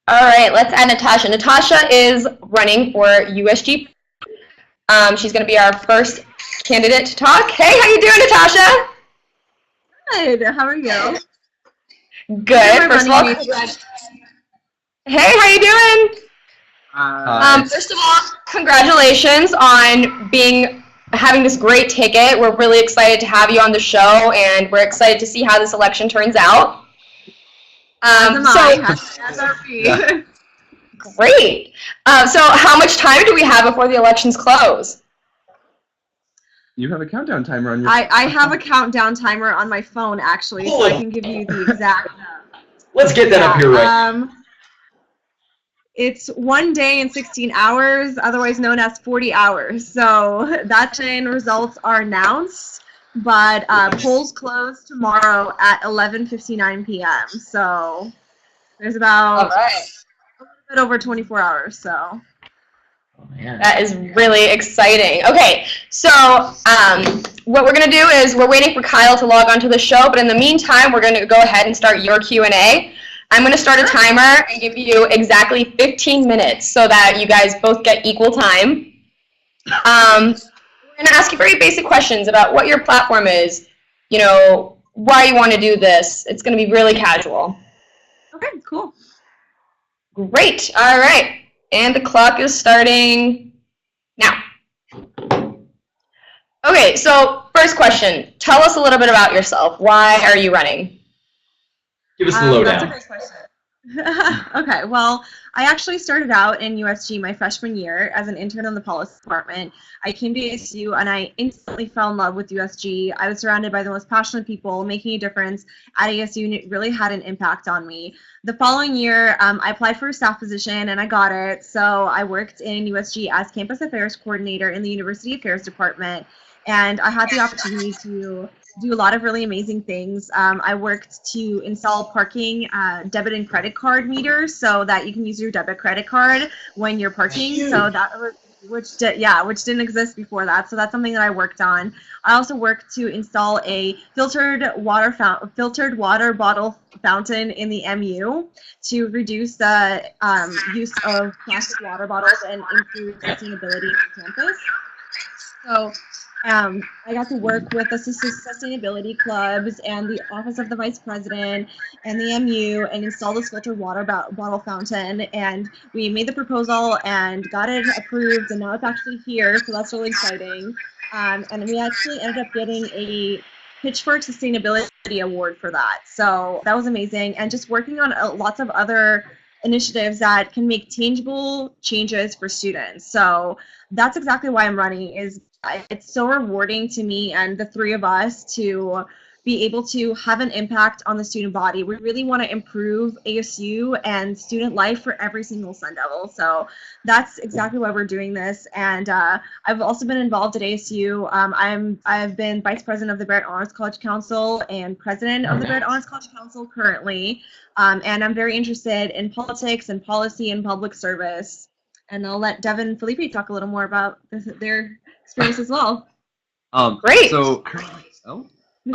All right, let's add Natasha. Natasha is running for USG. She's going to be our first candidate to talk. Hey, how you doing, Natasha? Good. How are you? Good. First of all, hey, how you doing? First of all, congratulations on having this great ticket. We're really excited to have you on the show, and we're excited to see how this election turns out. Great. So how much time do we have before the elections close? You have a countdown timer on your I have a countdown timer on my phone, actually, so I can give you the exact... Let's get that up here right. It's 1 day and 16 hours, otherwise known as 40 hours. So that results are announced, but polls close tomorrow at 11:59 p.m. So there's about a little bit over 24 hours. So that is really exciting. Okay, so what we're going to do is we're waiting for Kyle to log onto the show, but in the meantime, we're going to go ahead and start your Q&A. I'm going to start a timer and give you exactly 15 minutes so that you guys both get equal time. We're going to ask you very basic questions about what your platform is, why you want to do this. It's going to be really casual. Okay, cool. Great. All right. And the clock is starting now. Okay, so first question. Tell us a little bit about yourself. Why are you running? Give us the lowdown. That's a great question. Okay, well, I actually started out in USG my freshman year as an intern in the policy department. I came to ASU and I instantly fell in love with USG. I was surrounded by the most passionate people making a difference at ASU, and it really had an impact on me. The following year, I applied for a staff position and I got it. So I worked in USG as campus affairs coordinator in the University Affairs Department, and I had the opportunity to do a lot of really amazing things. I worked to install parking debit and credit card meters so that you can use your debit credit card when you're parking. So that was, which didn't exist before that. So that's something that I worked on. I also worked to install a filtered water bottle fountain in the MU to reduce the use of plastic water bottles and improve sustainability on campus. So I got to work with the sustainability clubs and the Office of the Vice President and the MU and install this filtered water bottle fountain. And we made the proposal and got it approved, and now it's actually here, so that's really exciting. And we actually ended up getting a Pitchfork Sustainability Award for that. So that was amazing. And just working on lots of other initiatives that can make tangible changes for students. So that's exactly why I'm running. It's so rewarding to me and the three of us to be able to have an impact on the student body. We really want to improve ASU and student life for every single Sun Devil. So that's exactly why we're doing this. And I've also been involved at ASU. I've been vice president of the Barrett Honors College Council and president of the Barrett Honors College Council currently. And I'm very interested in politics and policy and public service. And I'll let Devin and Felipe talk a little more about their experience as well. Great. So,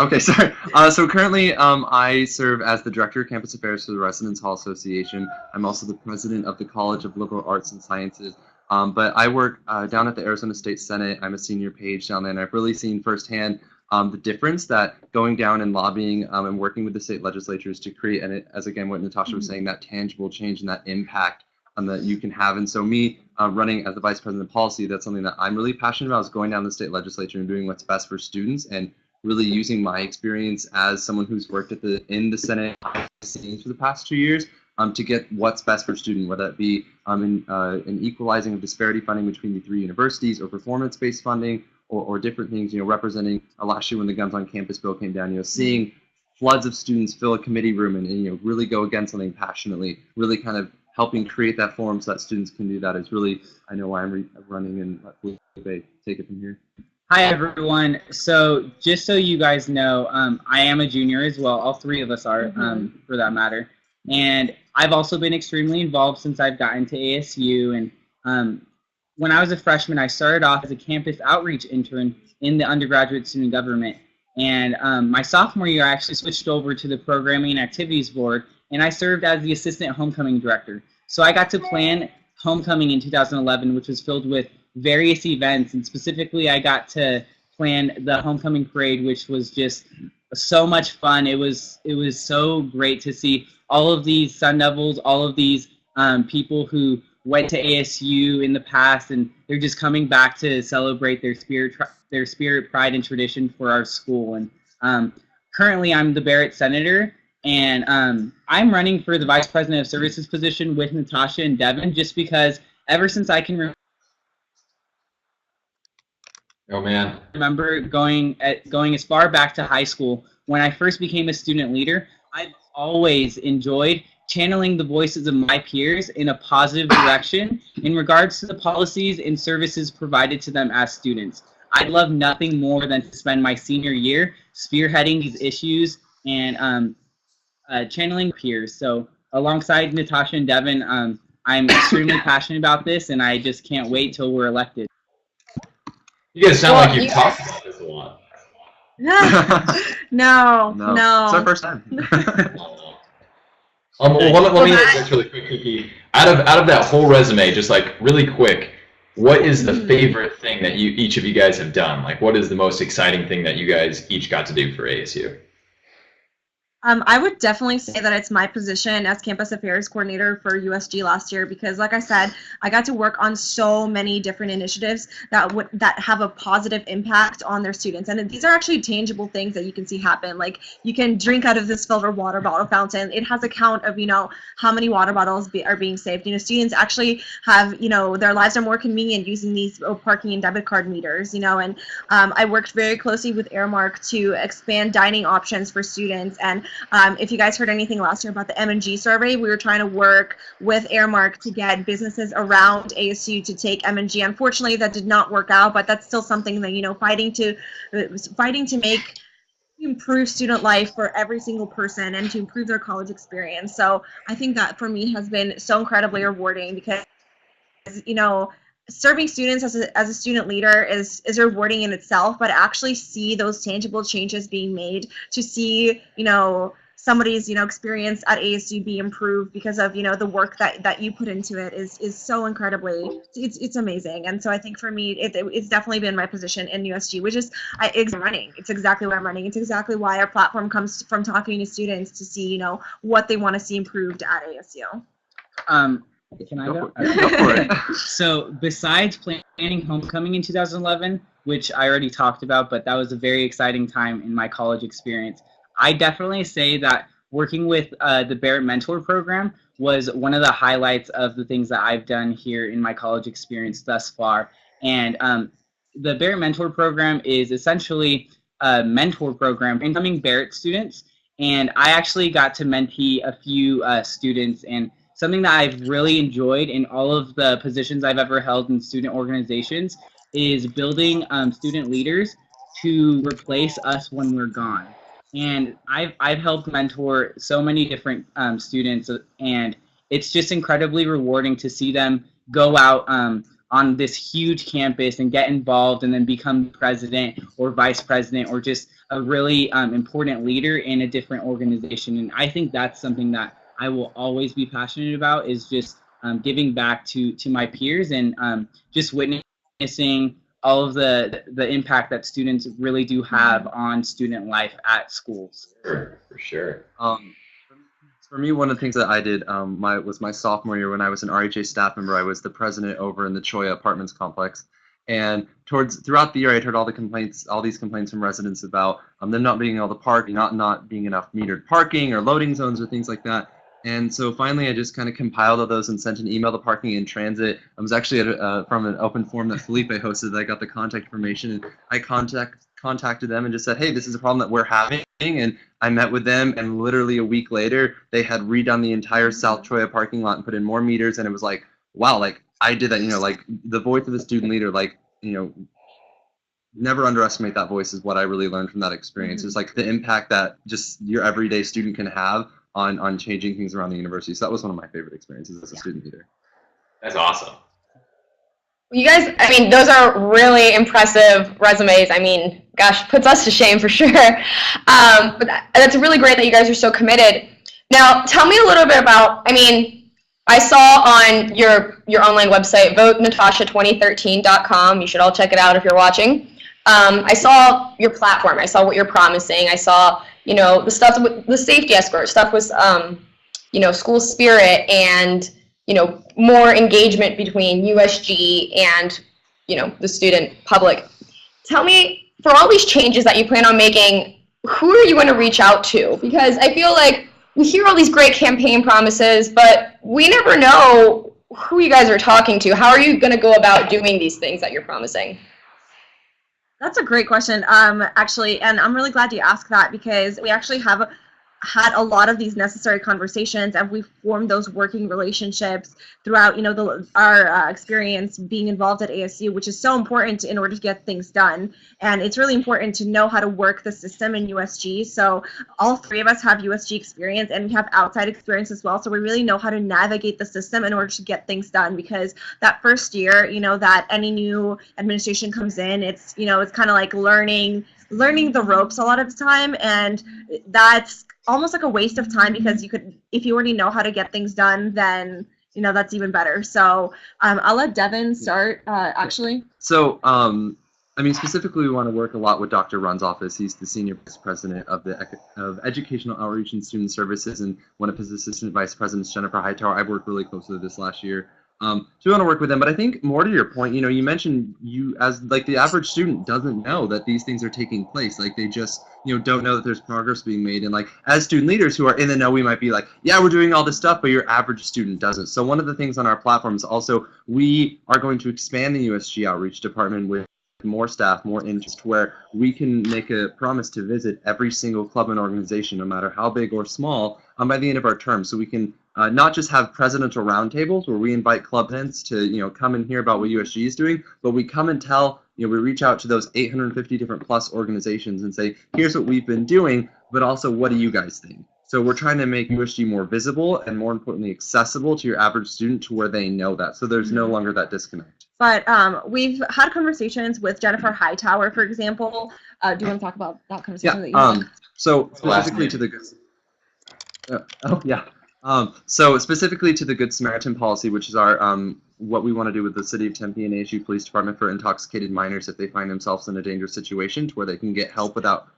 okay, sorry. So currently, I serve as the Director of Campus Affairs for the Residence Hall Association. I'm also the President of the College of Liberal Arts and Sciences. But I work down at the Arizona State Senate. I'm a senior page down there, and I've really seen firsthand the difference that going down and lobbying and working with the state legislatures to create, and as again what Natasha was saying, that tangible change and that impact that you can have. And so me running as the Vice President of Policy, that's something that I'm really passionate about, is going down the state legislature and doing what's best for students and really using my experience as someone who's worked in the Senate for the past 2 years to get what's best for students, whether that be in equalizing of disparity funding between the three universities or performance-based funding or different things, representing last year when the Guns on Campus bill came down, seeing floods of students fill a committee room and really go against something passionately, really kind of helping create that forum so that students can do that is really, I know why I'm running, and let Felipe take it from here. Hi everyone. So just so you guys know, I am a junior as well. All three of us are, for that matter. And I've also been extremely involved since I've gotten to ASU. And when I was a freshman, I started off as a campus outreach intern in the undergraduate student government. And my sophomore year, I actually switched over to the Programming and Activities Board and I served as the assistant homecoming director. So I got to plan homecoming in 2011, which was filled with various events, and specifically I got to plan the homecoming parade, which was just so much fun. It was so great to see all of these Sun Devils, all of these people who went to ASU in the past, and they're just coming back to celebrate their spirit, pride, and tradition for our school. And currently, I'm the Barrett Senator, and I'm running for the Vice President of Services position with Natasha and Devin, just because ever since I can remember going as far back to high school, when I first became a student leader, I've always enjoyed channeling the voices of my peers in a positive direction in regards to the policies and services provided to them as students. I'd love nothing more than to spend my senior year spearheading these issues and channeling peers. So alongside Natasha and Devin, I'm extremely passionate about this, and I just can't wait till we're elected. You guys sound like you've talked about this a lot. No. It's our first time. Let me ask this really quick, Kiki. Out of that whole resume, just like really quick, what is the favorite thing that each of you guys have done? Like, what is the most exciting thing that you guys each got to do for ASU? I would definitely say that it's my position as Campus Affairs Coordinator for USG last year, because like I said, I got to work on so many different initiatives that have a positive impact on their students. And these are actually tangible things that you can see happen. Like, you can drink out of this silver water bottle fountain. It has a count of, how many water bottles are being saved. Students actually have, their lives are more convenient using these parking and debit card meters, and I worked very closely with Airmark to expand dining options for students. And if you guys heard anything last year about the M&G survey, we were trying to work with Airmark to get businesses around ASU to take M&G. Unfortunately, that did not work out, but that's still something that, fighting to make improve student life for every single person and to improve their college experience. So I think that for me has been so incredibly rewarding, because, serving students as a student leader is rewarding in itself, but actually see those tangible changes being made, to see, somebody's, experience at ASU be improved because of, the work that you put into it is so incredibly, it's amazing. And so I think for me, it's definitely been my position in USG, which is, it's running. It's exactly why I'm running. It's exactly why our platform comes from talking to students to see, what they want to see improved at ASU. Can I go? Go for it. So besides planning homecoming in 2011, which I already talked about, but that was a very exciting time in my college experience, I definitely say that working with the Barrett Mentor Program was one of the highlights of the things that I've done here in my college experience thus far. And the Barrett Mentor Program is essentially a mentor program for incoming Barrett students. And I actually got to mentee a few students, and something that I've really enjoyed in all of the positions I've ever held in student organizations is building student leaders to replace us when we're gone. And I've helped mentor so many different students, and it's just incredibly rewarding to see them go out on this huge campus and get involved and then become president or vice president or just a really important leader in a different organization. And I think that's something that I will always be passionate about, is just giving back to my peers and just witnessing all of the impact that students really do have on student life at schools. Sure, for sure. For me, one of the things that I did was my sophomore year when I was an RHA staff member. I was the president over in the Choya Apartments complex. And throughout the year, I'd heard all these complaints from residents about them not being able to park, not being enough metered parking or loading zones or things like that. And so finally, I just kind of compiled all those and sent an email to Parking in Transit. I was actually from an open forum that Felipe hosted that I got the contact information. And I contacted them and just said, hey, this is a problem that we're having. And I met with them, and literally a week later, they had redone the entire South Troya parking lot and put in more meters. And it was like, wow, like I did that, like the voice of a student leader, like, never underestimate that voice is what I really learned from that experience. Mm-hmm. It's like the impact that just your everyday student can have on changing things around the university. So that was one of my favorite experiences as a student leader. That's awesome. You guys, those are really impressive resumes. Gosh, puts us to shame for sure. But that's really great that you guys are so committed. Now, tell me a little bit about, I mean, I saw on your online website, votenatasha2013.com. You should all check it out if you're watching. I saw your platform. I saw what you're promising. I saw, you know, the stuff with the safety escort, stuff with, you know, school spirit and, you know, more engagement between USG and, you know, the student public. Tell me, for all these changes that you plan on making, who are you going to reach out to? Because I feel like we hear all these great campaign promises, but we never know who you guys are talking to. How are you going to go about doing these things that you're promising? That's a great question, actually, and I'm really glad you asked that because we actually have had a lot of these necessary conversations, and we've formed those working relationships throughout, you know, our experience being involved at ASU, which is so important in order to get things done. And it's really important to know how to work the system in USG. So all three of us have USG experience, and we have outside experience as well. So we really know how to navigate the system in order to get things done. Because that first year, you know, that any new administration comes in, it's, you know, it's kind of like learning the ropes a lot of the time, and that's almost like a waste of time because you could, if you already know how to get things done, then, you know, that's even better. So I'll let Devin start, actually. So, I mean, specifically, we want to work a lot with Dr. Run's office. He's the Senior Vice President of Educational Outreach and Student Services, and one of his Assistant Vice Presidents, Jennifer Hightower. I've worked really closely with this last year. So we want to work with them, but I think more to your point, you know, you mentioned you as like the average student doesn't know that these things are taking place. Like they just, you know, don't know that there's progress being made. And like as student leaders who are in the know, we might be like, yeah, we're doing all this stuff, but your average student doesn't. So one of the things on our platform is also we are going to expand the USG outreach department with more staff, more interest, where we can make a promise to visit every single club and organization, no matter how big or small, by the end of our term. So we can not just have presidential roundtables where we invite club heads to, you know, come and hear about what USG is doing, but we come and tell, you know, we reach out to those 850 different plus organizations and say, here's what we've been doing, but also what do you guys think? So we're trying to make USG more visible and more importantly accessible to your average student to where they know that. So there's no longer that disconnect. But we've had conversations with Jennifer Hightower, for example. Do you want to talk about that conversation that you had? So specifically to the so specifically to the Good Samaritan policy, which is our what we want to do with the City of Tempe and ASU Police Department for intoxicated minors if they find themselves in a dangerous situation, to where they can get help without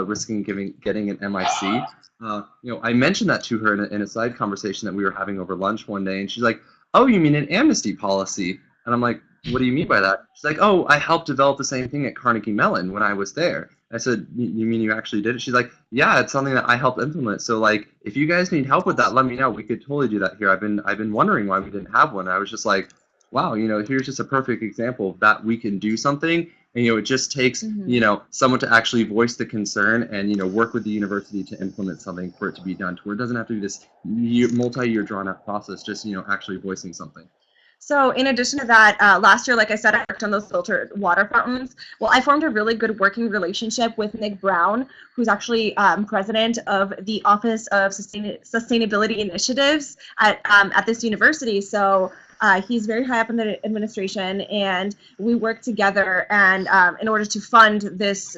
risking getting an MIC. You know, I mentioned that to her in a side conversation that we were having over lunch one day, and she's like, "Oh, you mean an amnesty policy?" And I'm like, "What do you mean by that?" She's like, "Oh, I helped develop the same thing at Carnegie Mellon when I was there." I said, "You mean you actually did it?" She's like, "Yeah, it's something that I helped implement. So like, if you guys need help with that, let me know. We could totally do that here. I've been wondering why we didn't have one." I was just like, "Wow, you know, here's just a perfect example of that we can do something." And, you know, it just takes, you know, someone to actually voice the concern and, you know, work with the university to implement something for it to be done, to where it doesn't have to be this multi-year drawn-out process, just, you know, actually voicing something. So in addition to that, last year, like I said, I worked on those filtered water fountains. Well, I formed a really good working relationship with Nick Brown, who's actually president of the Office of Sustainability Initiatives at this university. So he's very high up in the administration, and we worked together and in order to fund this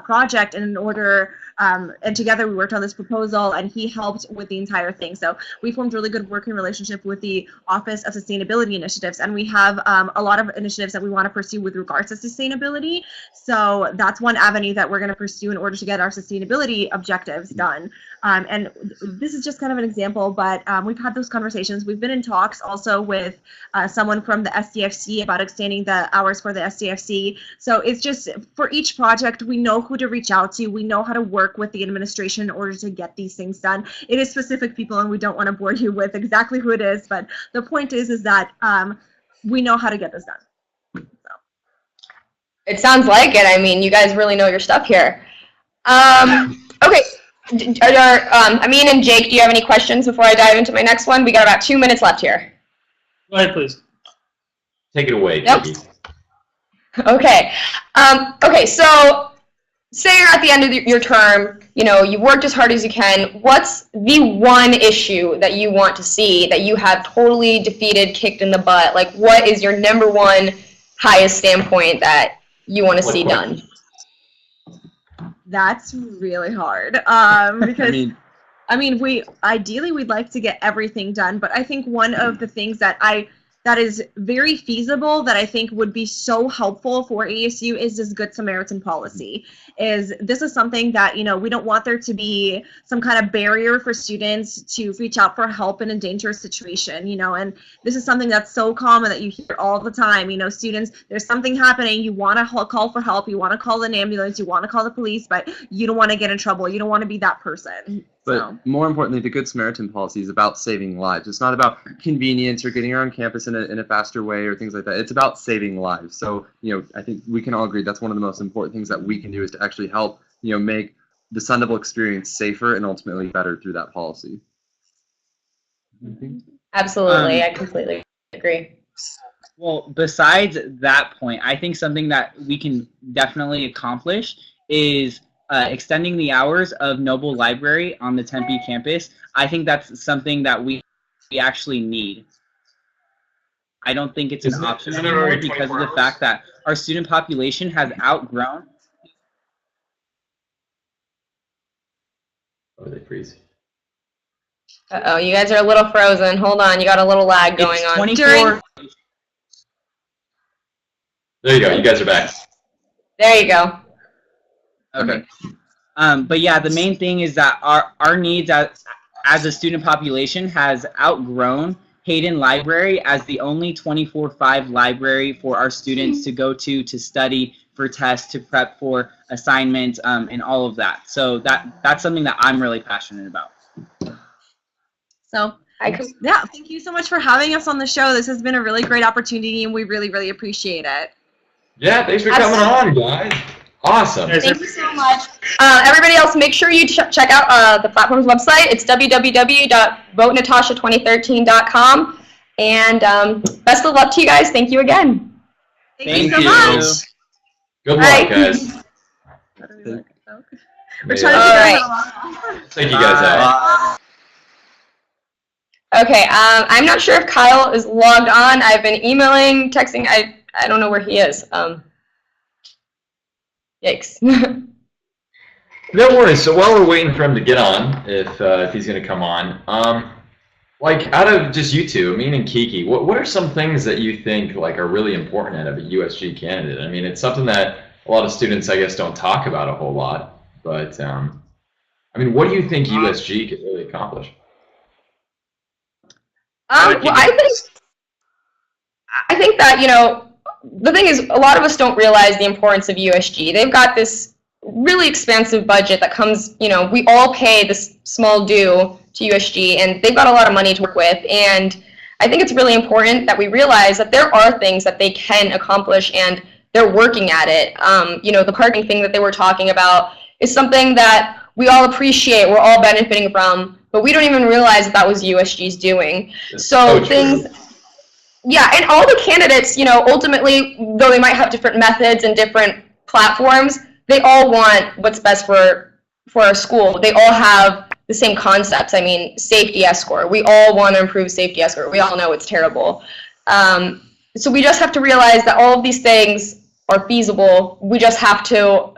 project, and in order and together we worked on this proposal, and he helped with the entire thing. So we formed a really good working relationship with the Office of Sustainability Initiatives, and we have a lot of initiatives that we want to pursue with regards to sustainability. So that's one avenue that we're going to pursue in order to get our sustainability objectives done. And this is just kind of an example, but we've had those conversations. We've been in talks also with someone from the SDFC about extending the hours for the SDFC. So it's just, for each project, we know who to reach out to. We know how to work with the administration in order to get these things done. It is specific people, and we don't want to bore you with exactly who it is, but the point is that we know how to get this done. So. It sounds like it. I mean, you guys really know your stuff here. Okay. Amin and Jake, do you have any questions before I dive into my next one? We got about 2 minutes left here. Go ahead, please. Take it away, Yep. Katie. Okay. Okay, so say you're at the end of your term, you know, you worked as hard as you can. What's the one issue that you want to see that you have totally defeated, kicked in the butt? Like, what is your number one highest standpoint that you want to see done? That's really hard because I mean, I mean, ideally we'd like to get everything done, but I think one of the things that is very feasible that I think would be so helpful for ASU is this Good Samaritan policy. This is something that, we don't want there to be some kind of barrier for students to reach out for help in a dangerous situation, and this is something that's so common that you hear all the time, students, there's something happening, you want to call for help, you want to call an ambulance, you want to call the police, but you don't want to get in trouble, you don't want to be that person. But more importantly, the Good Samaritan policy is about saving lives. It's not about convenience or getting around campus in a faster way or things like that. It's about saving lives. So, I think we can all agree that's one of the most important things that we can do is to actually help, make the Sun Devil experience safer and ultimately better through that policy. Absolutely. I completely agree. Well, besides that point, I think something that we can definitely accomplish is extending the hours of Noble Library on the Tempe campus. I think that's something that we actually need. I don't think it's an option anymore because of the fact that our student population has outgrown. Oh, they freeze. Uh-oh, you guys are a little frozen. Hold on, you got a little lag going It's on. 24. There you go. You guys are back. There you go. Okay. But yeah, the main thing is that our needs as a student population has outgrown Hayden Library as the only 24/5 library for our students to go to study, for tests, to prep for assignments, and all of that. So that's something that I'm really passionate about. So thank you so much for having us on the show. This has been a really great opportunity, and we really, really appreciate it. Yeah, thanks for coming on, guys. Awesome. Thank you so much. Everybody else, make sure you check out the platform's website. It's www.votenatasha2013.com. And best of luck to you guys. Thank you again. Thank you so much. Good luck, guys. We're trying to Take you guys out. Okay, I'm not sure if Kyle is logged on. I've been emailing, texting. I don't know where he is. Yikes. No worries. So while we're waiting for him to get on, if he's going to come on, like out of just you two, me and Kiki, what are some things that you think like are really important out of a USG candidate? I mean, it's something that a lot of students, I guess, don't talk about a whole lot. But I mean, what do you think USG could really accomplish? Well, I think that, the thing is, a lot of us don't realize the importance of USG. They've got this really expansive budget that comes, we all pay this small due to USG, and they've got a lot of money to work with. And I think it's really important that we realize that there are things that they can accomplish, and they're working at it. The parking thing that they were talking about is something that we all appreciate, we're all benefiting from, but we don't even realize that was USG's doing. So things... Yeah, and all the candidates, ultimately, though they might have different methods and different platforms, they all want what's best for our school. They all have the same concepts. I mean, safety escort. We all want to improve safety escort. We all know it's terrible. So we just have to realize that all of these things are feasible. We just have to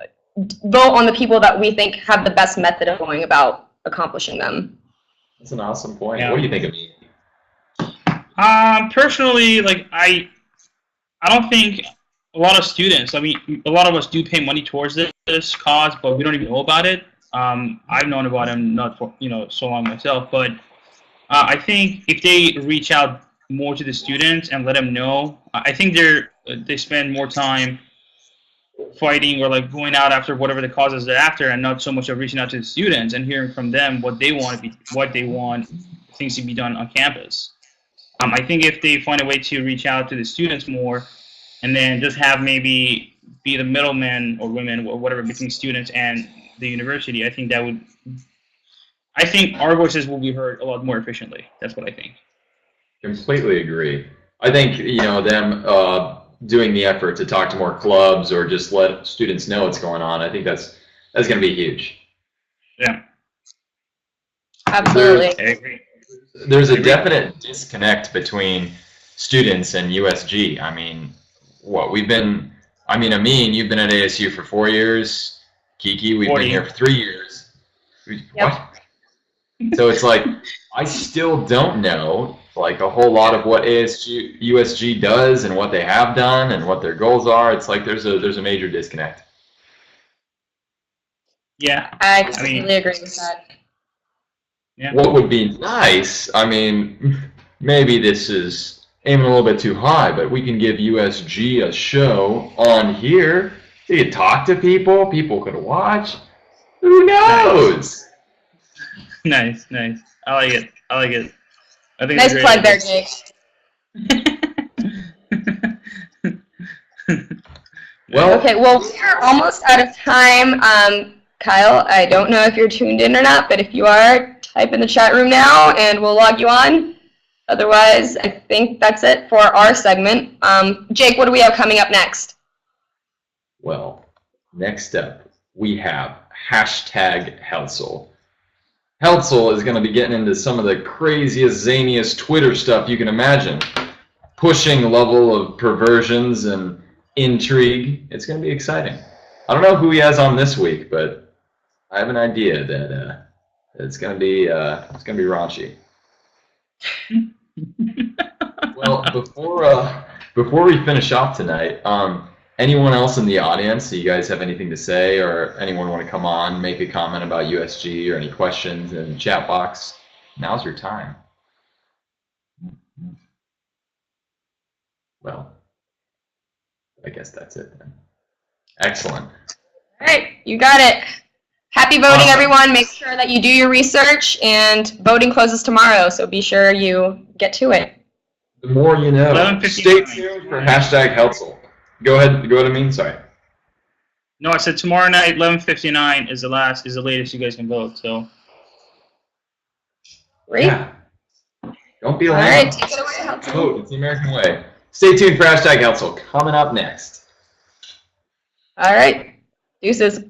vote on the people that we think have the best method of going about accomplishing them. That's an awesome point. Yeah. What do you think of me? Personally, I don't think a lot of students, a lot of us do pay money towards this cause, but we don't even know about it. I've known about them not for, so long myself, but I think if they reach out more to the students and let them know, I think they spend more time fighting or going out after whatever the causes they're after, and not so much of reaching out to the students and hearing from them what they want things to be done on campus. I think if they find a way to reach out to the students more, and then just have maybe be the middlemen or women or whatever between students and the university, I think our voices will be heard a lot more efficiently. That's what I think. Completely agree. I think them doing the effort to talk to more clubs or just let students know what's going on. I think that's going to be huge. Yeah. Absolutely. I agree. There's a definite disconnect between students and USG. I mean, Amin, you've been at ASU for 4 years. Kiki, we've been here for 3 years. Yep. What? So it's like, I still don't know like a whole lot of what USG does and what they have done and what their goals are. It's like there's a major disconnect. Yeah. I completely agree with that. Yeah. What would be nice, I mean, maybe this is aiming a little bit too high, but we can give USG a show on here. You could talk to people, people could watch. Who knows? Nice. I like it. I think Nice it's a great plug idea. there, Jake. Well, Okay, well, we're almost out of time. Kyle, I don't know if you're tuned in or not, but if you are, type in the chat room now and we'll log you on. Otherwise, I think that's it for our segment. Jake, what do we have coming up next? well, next up, we have hashtag Heltzel. Heltzel is going to be getting into some of the craziest, zaniest Twitter stuff you can imagine. Pushing level of perversions and intrigue. It's going to be exciting. I don't know who he has on this week, but I have an idea that it's going to be raunchy. Well, before we finish off tonight, anyone else in the audience, do you guys have anything to say, or anyone want to come on, make a comment about USG, or any questions in the chat box? Now's your time. Well, I guess that's it then. Excellent. All right, you got it. Happy voting, Awesome. everyone. Make sure that you do your research, and voting closes tomorrow, so be sure you get to it. The more you know. 11:59. Stay tuned for hashtag Heltzel. Go ahead, Amin. Sorry. No, I said tomorrow night, 11:59 is the latest you guys can vote. So. Great. Yeah. Don't be All lame. right, take it away, Hudson. Vote. It's the American way. Stay tuned for hashtag Heltzel. Coming up next. All right, deuces.